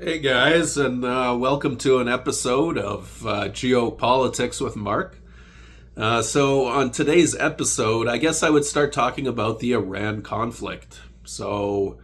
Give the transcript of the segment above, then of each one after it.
Hey guys, and welcome to an episode of Geopolitics with Mark. So, on today's episode, I guess I would start talking about the Iran conflict. So,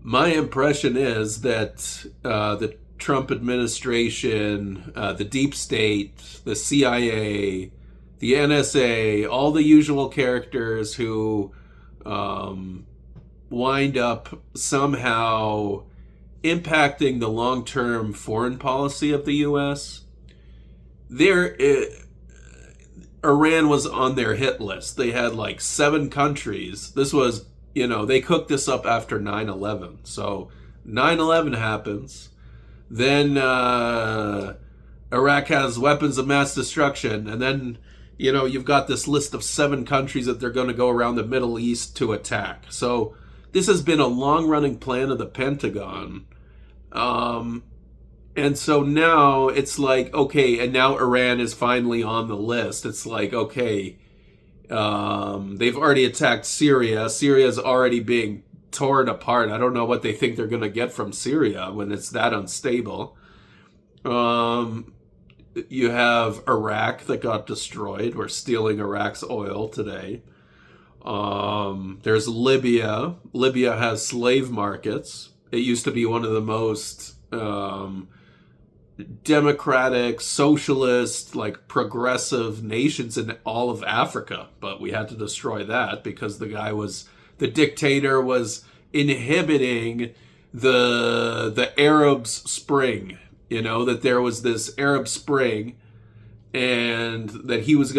my impression is that the Trump administration, the deep state, the CIA, the NSA, all the usual characters who wind up somehow impacting the long-term foreign policy of the U.S. Iran was on their hit list. They had like 7 countries. This was, they cooked this up after 9/11. So 9/11 happens. Then Iraq has weapons of mass destruction. And then, you've got this list of 7 countries that they're going to go around the Middle East to attack. So this has been a long-running plan of the Pentagon. And so now it's like, okay, and now Iran is finally on the list. It's like, okay, they've already attacked Syria. Syria's already being torn apart. I don't know what they think they're going to get from Syria when it's that unstable. You have Iraq that got destroyed. We're stealing Iraq's oil today. There's Libya. Libya has slave markets. It used to be one of the most democratic, socialist, like progressive nations in all of Africa, but we had to destroy that because the dictator was inhibiting the Arab Spring. That there was this Arab Spring, and that he was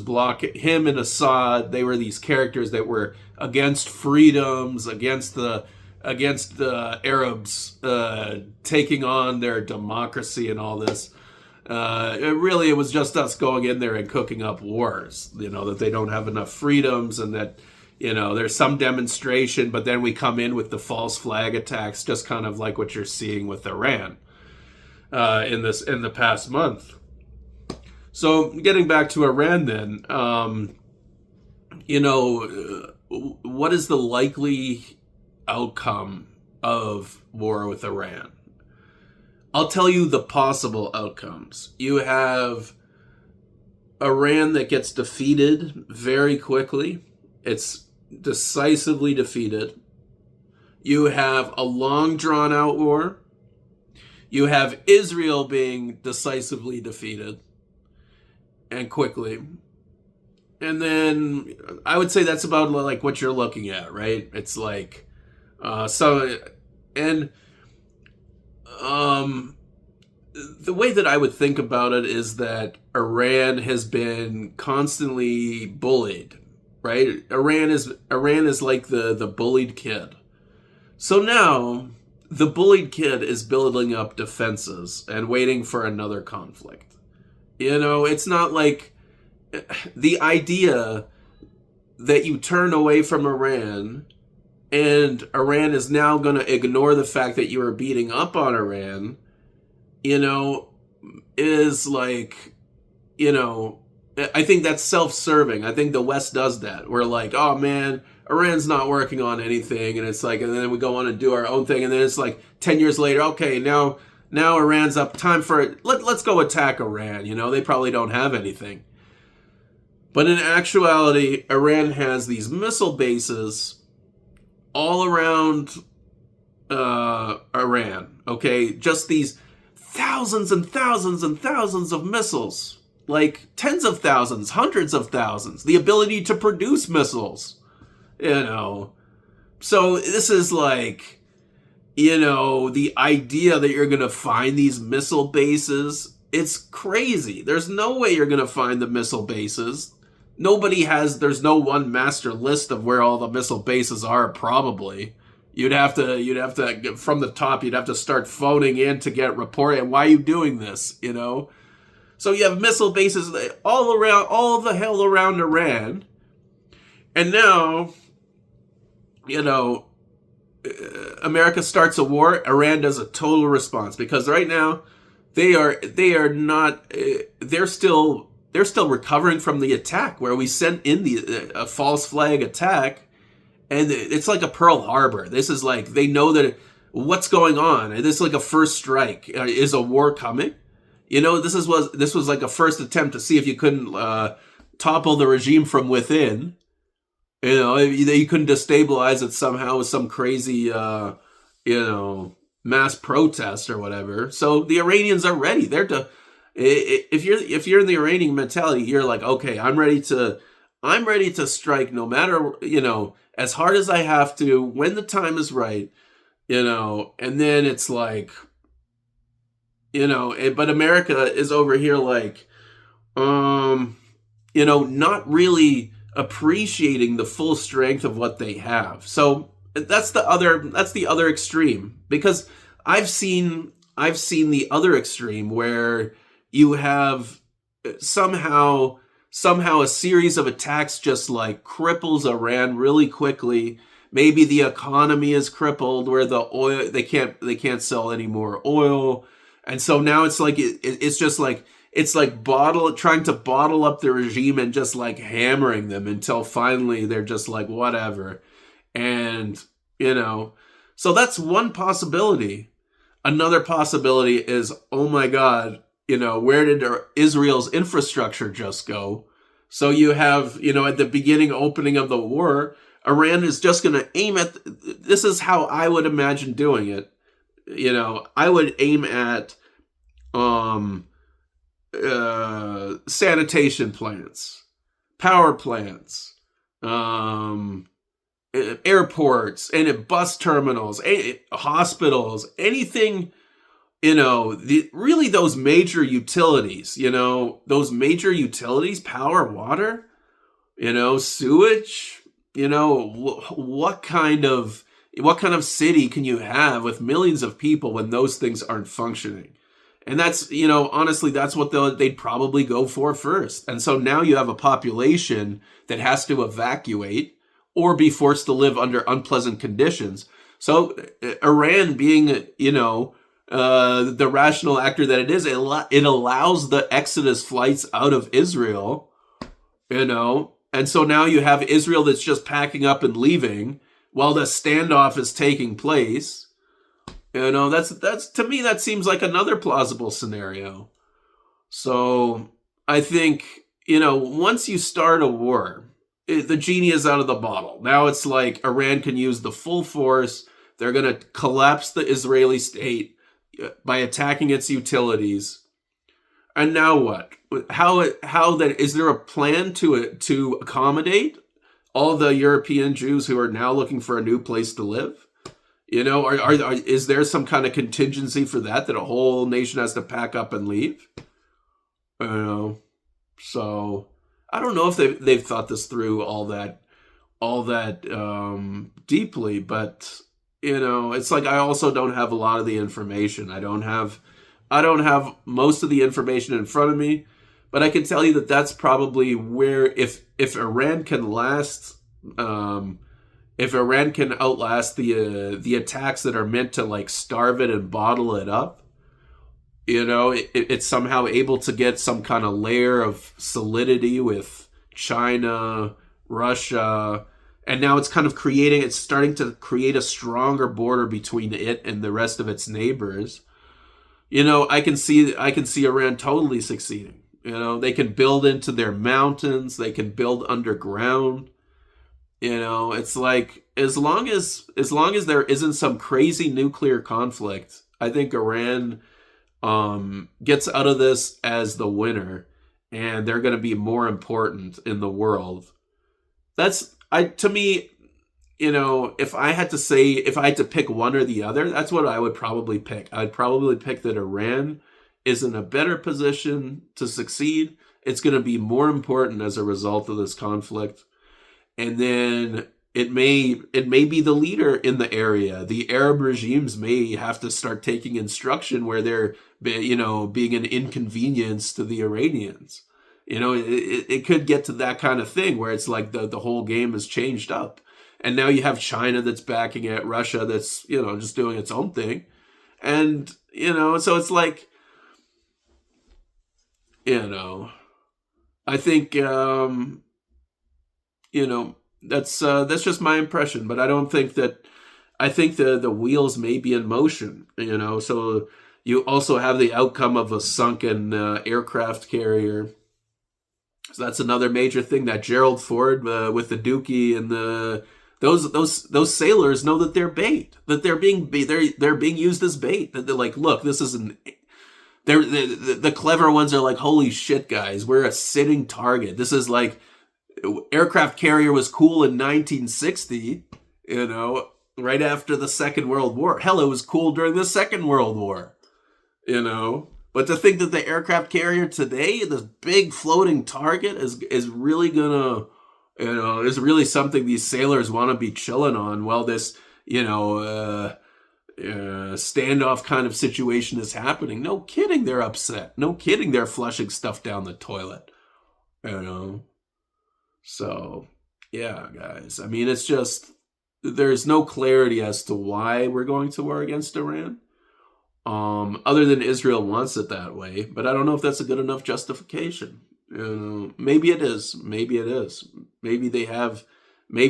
blocking him and Assad. They were these characters that were against freedoms, against the Arabs taking on their democracy and all this. It was just us going in there and cooking up wars, that they don't have enough freedoms, and that, there's some demonstration, but then we come in with the false flag attacks, just kind of like what you're seeing with Iran in the past month. So getting back to Iran then, what is the likely outcome of war with Iran? I'll tell you the possible outcomes. You have Iran that gets defeated very quickly. It's decisively defeated. You have a long drawn out war. You have Israel being decisively defeated and quickly. And then I would say that's about like what you're looking at, right? It's like the way that I would think about it is that Iran has been constantly bullied, right? Iran is like the bullied kid. So now the bullied kid is building up defenses and waiting for another conflict. It's not like the idea that you turn away from Iran and Iran is now going to ignore the fact that you are beating up on Iran, is like, I think that's self-serving. I think the West does that. We're like, oh man, Iran's not working on anything. And it's like, and then we go on and do our own thing. And then it's like 10 years later, okay, now Iran's up. Time for it. Let's go attack Iran. They probably don't have anything. But in actuality, Iran has these missile bases all around Iran, okay? Just these thousands and thousands and thousands of missiles, like tens of thousands, hundreds of thousands, the ability to produce missiles, So this is like, the idea that you're going to find these missile bases, it's crazy. There's no way you're going to find the missile bases. There's no one master list of where all the missile bases are, probably. You'd have to, from the top, you'd have to start phoning in to get report. And why are you doing this, So you have missile bases all the hell around Iran. And now, America starts a war. Iran does a total response, because right now they're still recovering from the attack where we sent in a false flag attack, and it's like a Pearl Harbor. This is like, they know that What's going on? Is this like a first strike? Is a war coming? This was like a first attempt to see if you couldn't topple the regime from within. You couldn't destabilize it somehow with some crazy, mass protest or whatever. So the Iranians are ready. If you're in the Iranian mentality, you're like, okay, I'm ready to strike no matter, as hard as I have to when the time is right, and then it's like, but America is over here like, not really appreciating the full strength of what they have. So that's the other extreme, because I've seen the other extreme where you have somehow a series of attacks just like cripples Iran really quickly. Maybe the economy is crippled where the oil they can't sell any more oil, and so now it's like it's just like it's like trying to bottle up the regime and just like hammering them until finally they're just like whatever. And so that's one possibility. Another possibility is, oh my god, where did Israel's infrastructure just go? So you have, at the beginning opening of the war, Iran is just going to aim at, this is how I would imagine doing it. I would aim at sanitation plants, power plants, airports, and bus terminals, hospitals, anything, really those major utilities, power, water, sewage, what kind of city can you have with millions of people when those things aren't functioning? And that's, honestly, that's what they'd probably go for first. And so now you have a population that has to evacuate or be forced to live under unpleasant conditions. So Iran being, the rational actor that it is, it allows the exodus flights out of Israel, and so now you have Israel that's just packing up and leaving while the standoff is taking place. That's to me, that seems like another plausible scenario. So I think, once you start a war, the genie is out of the bottle. Now it's like Iran can use the full force. They're going to collapse the Israeli state by attacking its utilities. And now what? How then is there a plan to accommodate all the European Jews who are now looking for a new place to live? Is there some kind of contingency for that a whole nation has to pack up and leave? So I don't know if they've thought this through all that deeply, but it's like I also don't have a lot of the information. I don't have most of the information in front of me, but I can tell you that that's probably where if Iran can last. If Iran can outlast the attacks that are meant to like starve it and bottle it up, it's somehow able to get some kind of layer of solidity with China, Russia, and now it's starting to create a stronger border between it and the rest of its neighbors. I can see Iran totally succeeding. They can build into their mountains, they can build underground. It's like as long as there isn't some crazy nuclear conflict, I think Iran gets out of this as the winner, and they're going to be more important in the world. To me, if I had to pick one or the other, that's what I would probably pick. I'd probably pick that Iran is in a better position to succeed. It's going to be more important as a result of this conflict. And then it may be the leader in the area. The Arab regimes may have to start taking instruction where they're, being an inconvenience to the Iranians. It could get to that kind of thing where it's like the whole game is changed up. And now you have China that's backing it, Russia that's, just doing its own thing. And, so it's like, I think, that's just my impression, but I don't think that I think the wheels may be in motion, so you also have the outcome of a sunken aircraft carrier. So that's another major thing, that Gerald Ford with the Dookie and those sailors know that they're bait, that they're being used as bait. That they're like, look, this isn't. The clever ones are like, holy shit, guys, we're a sitting target. This is like, aircraft carrier was cool in 1960, right after the Second World War. Hell, it was cool during the Second World War, But to think that the aircraft carrier today, this big floating target, is really gonna, is really something these sailors want to be chilling on while this, standoff kind of situation is happening. No kidding, they're upset. No kidding, they're flushing stuff down the toilet. So, yeah, guys. I mean, it's just, there's no clarity as to why we're going to war against Iran. Other than Israel wants it that way, but I don't know if that's a good enough justification. Maybe it is. Maybe it is. Maybe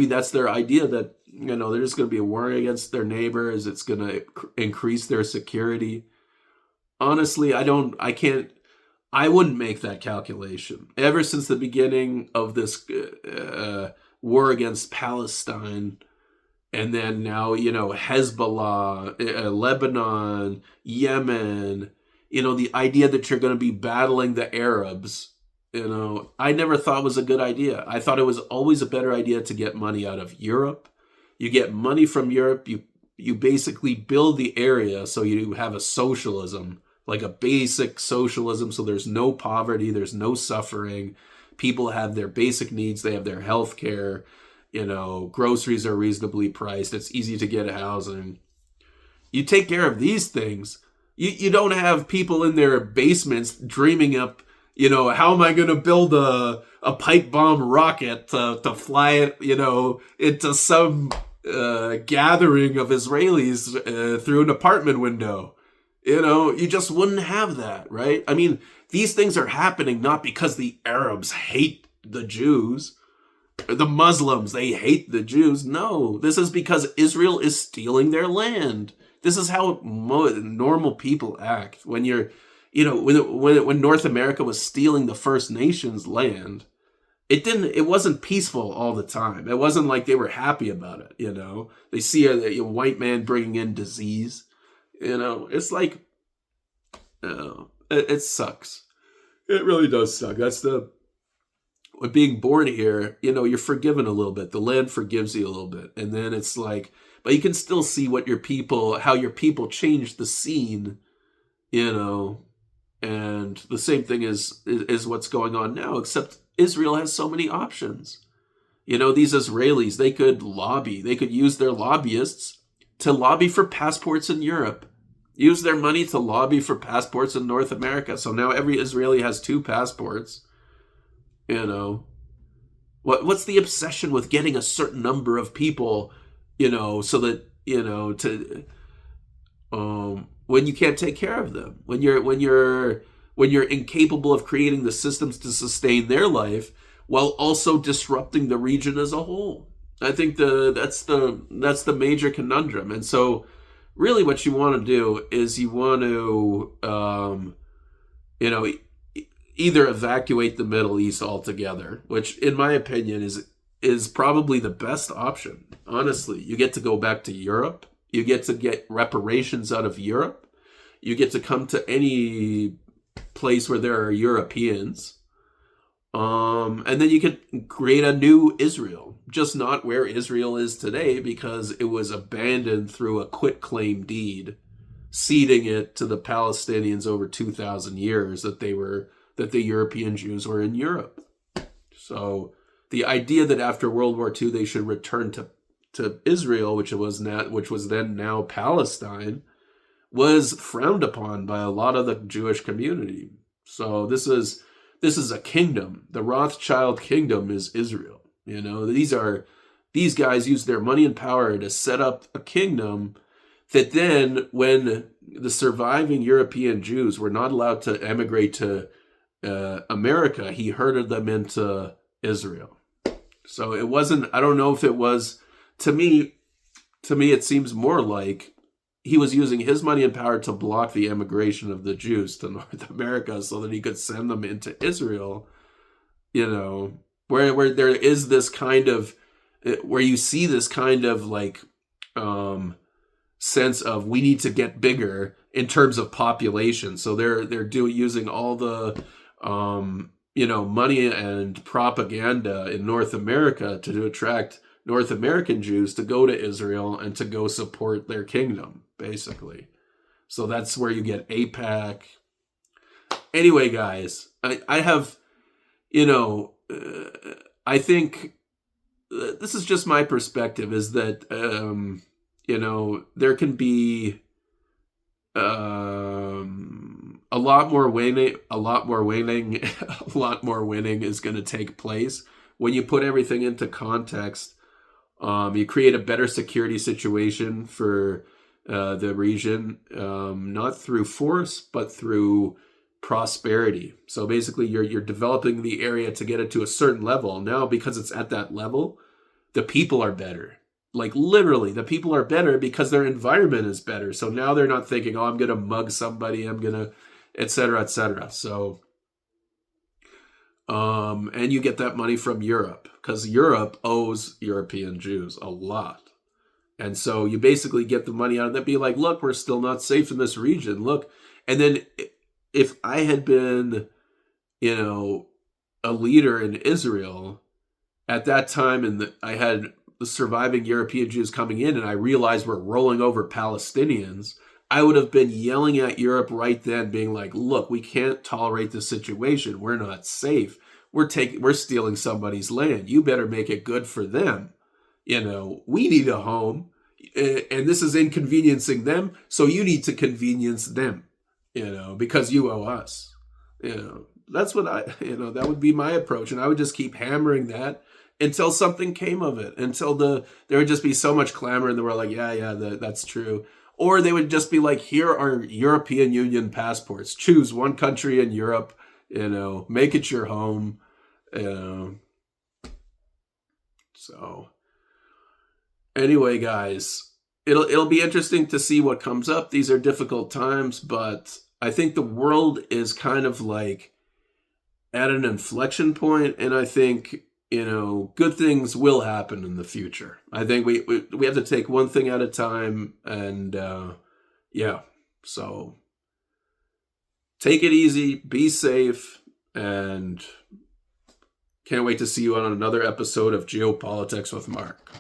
that's their idea, that there's going to be a war against their neighbors. It's going to increase their security. Honestly, I wouldn't make that calculation. Ever since the beginning of this war against Palestine, and then now, Hezbollah, Lebanon, Yemen, the idea that you're going to be battling the Arabs, I never thought was a good idea. I thought it was always a better idea to get money out of Europe. You get money from Europe, you basically build the area so you have a socialism, like a basic socialism, so there's no poverty, there's no suffering. People have their basic needs, they have their health care, groceries are reasonably priced, it's easy to get housing. You take care of these things, you don't have people in their basements dreaming up, how am I going to build a pipe bomb rocket to fly it, into some gathering of Israelis through an apartment window. You just wouldn't have that, right? I mean, these things are happening not because the Arabs hate the Jews, the Muslims, they hate the Jews. No, this is because Israel is stealing their land. This is how normal people act. When you're, when North America was stealing the First Nations land, it wasn't peaceful all the time. It wasn't like they were happy about it, They see a white man bringing in disease. It's like, it sucks. It really does suck. That's with being born here, you're forgiven a little bit. The land forgives you a little bit. And then it's like, but you can still see how your people changed the scene, and the same thing is what's going on now, except Israel has so many options. These Israelis, they could use their lobbyists to lobby for passports in Europe, use their money to lobby for passports in North America. So now every Israeli has 2 passports. What's the obsession with getting a certain number of people, so that, when you can't take care of them, when you're incapable of creating the systems to sustain their life while also disrupting the region as a whole. I think that's the major conundrum. And so really what you want to do is you want to, either evacuate the Middle East altogether, which in my opinion is probably the best option. Honestly, you get to go back to Europe. You get to get reparations out of Europe. You get to come to any place where there are Europeans. And then you could create a new Israel, just not where Israel is today, because it was abandoned through a quitclaim deed, ceding it to the Palestinians over 2,000 years that the European Jews were in Europe. So the idea that after World War II they should return to Israel, which was then now Palestine, was frowned upon by a lot of the Jewish community. So this is a kingdom. The Rothschild kingdom is Israel. These guys use their money and power to set up a kingdom that then, when the surviving European Jews were not allowed to emigrate to America, he herded them into Israel. So it wasn't, I don't know if it was, to me, to me, it seems more like he was using his money and power to block the immigration of the Jews to North America so that he could send them into Israel, where there is this kind of, where you see this kind of like sense of we need to get bigger in terms of population. So they're using all the money and propaganda in North America to attract North American Jews to go to Israel and to go support their kingdom, basically. So that's where you get AIPAC. Anyway, guys, I have, I think this is just my perspective, is that, there can be a lot more winning is going to take place when you put everything into context. You create a better security situation for the region, not through force, but through prosperity. So basically, you're developing the area to get it to a certain level. Now, because it's at that level, the people are better. Like literally, the people are better because their environment is better. So now they're not thinking, oh, I'm going to mug somebody, I'm going to, et cetera, et cetera. So, and you get that money from Europe because Europe owes European Jews a lot. And so you basically get the money out of that, be like, look, we're still not safe in this region. Look. And then if I had been, a leader in Israel at that time, and I had the surviving European Jews coming in, and I realized we're rolling over Palestinians, I would have been yelling at Europe right then, being like, look, we can't tolerate this situation. We're not safe. We're stealing somebody's land. You better make it good for them. We need a home, and this is inconveniencing them, so you need to convenience them, because you owe us. That's what that would be my approach, and I would just keep hammering that until something came of it, until there would just be so much clamor in the world, like, yeah, that's true. Or they would just be like, here are European Union passports. Choose one country in Europe, make it your home. So anyway, guys, it'll be interesting to see what comes up. These are difficult times, but I think the world is kind of like at an inflection point, and I think good things will happen in the future. I think we have to take one thing at a time, and so take it easy, be safe, and can't wait to see you on another episode of Geopolitics with Mark.